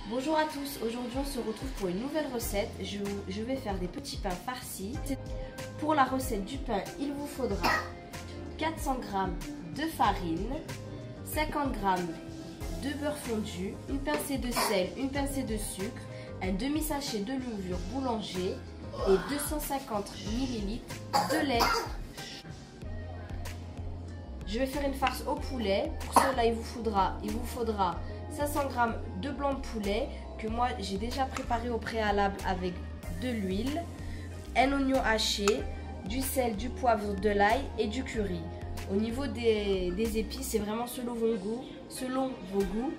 Bonjour à tous, aujourd'hui on se retrouve pour une nouvelle recette. Je vais faire des petits pains farcis. Pour la recette du pain, il vous faudra 400 g de farine, 50 g de beurre fondu, une pincée de sel, une pincée de sucre, un demi-sachet de levure boulanger et 250 ml de lait. Je vais faire une farce au poulet. Pour cela, il vous faudra 500 g de blanc de poulet que moi j'ai déjà préparé au préalable avec de l'huile, un oignon haché, du sel, du poivre, de l'ail et du curry. Au niveau des épices, c'est vraiment selon vos goûts.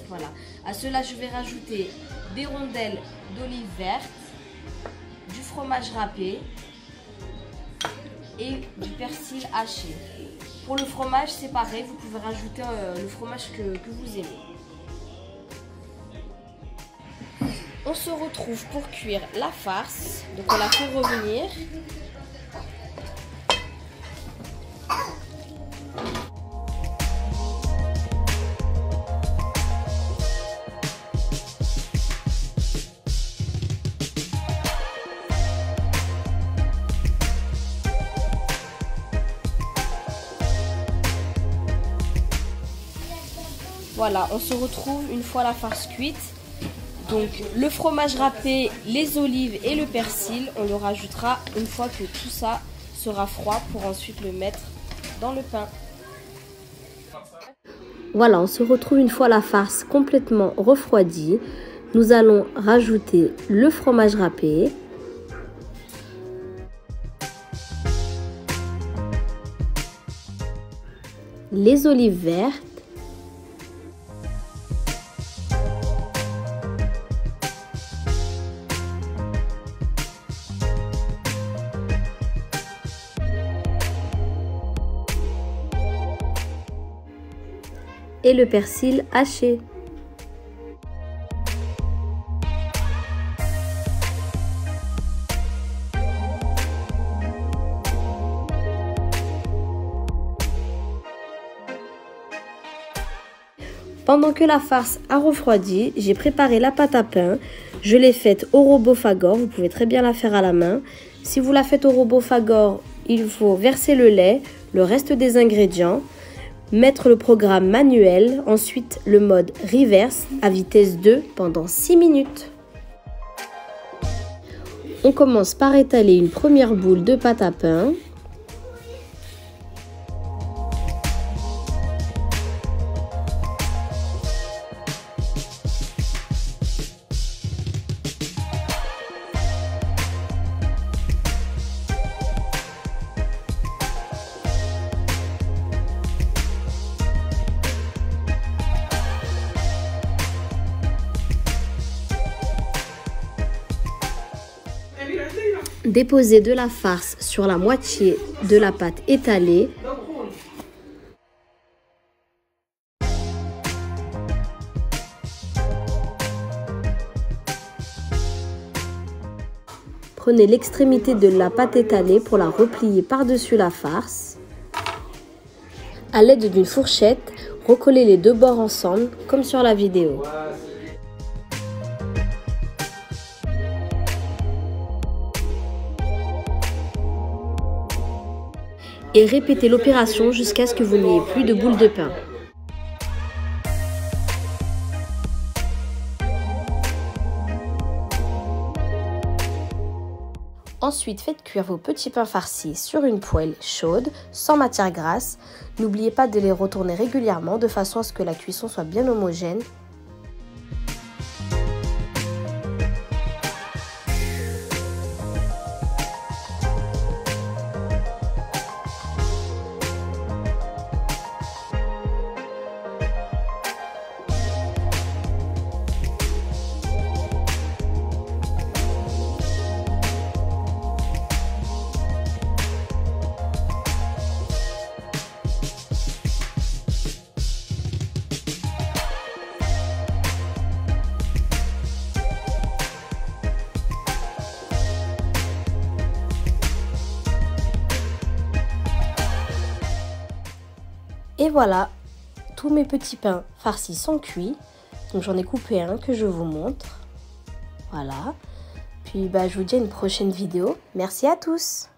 Voilà. À cela, je vais rajouter des rondelles d'olive verte, du fromage râpé et du persil haché. Pour le fromage, c'est pareil, vous pouvez rajouter le fromage que vous aimez. On se retrouve pour cuire la farce. Donc on la fait revenir. Voilà, on se retrouve une fois la farce cuite. Donc le fromage râpé, les olives et le persil, on le rajoutera une fois que tout ça sera froid pour ensuite le mettre dans le pain. Voilà, on se retrouve une fois la farce complètement refroidie. Nous allons rajouter le fromage râpé, les olives vertes, et le persil haché. Pendant que la farce a refroidi, j'ai préparé la pâte à pain. Je l'ai faite au robot Fagor, vous pouvez très bien la faire à la main. Si vous la faites au robot Fagor, il faut verser le lait, le reste des ingrédients, mettre le programme manuel, ensuite le mode reverse à vitesse 2 pendant 6 minutes. On commence par étaler une première boule de pâte à pain. Déposez de la farce sur la moitié de la pâte étalée. Prenez l'extrémité de la pâte étalée pour la replier par-dessus la farce. À l'aide d'une fourchette, recollez les deux bords ensemble comme sur la vidéo. Et répétez l'opération jusqu'à ce que vous n'ayez plus de boules de pain. Ensuite, faites cuire vos petits pains farcis sur une poêle chaude, sans matière grasse. N'oubliez pas de les retourner régulièrement de façon à ce que la cuisson soit bien homogène. Et voilà, tous mes petits pains farcis sont cuits. Donc j'en ai coupé un que je vous montre. Voilà. Puis je vous dis à une prochaine vidéo. Merci à tous.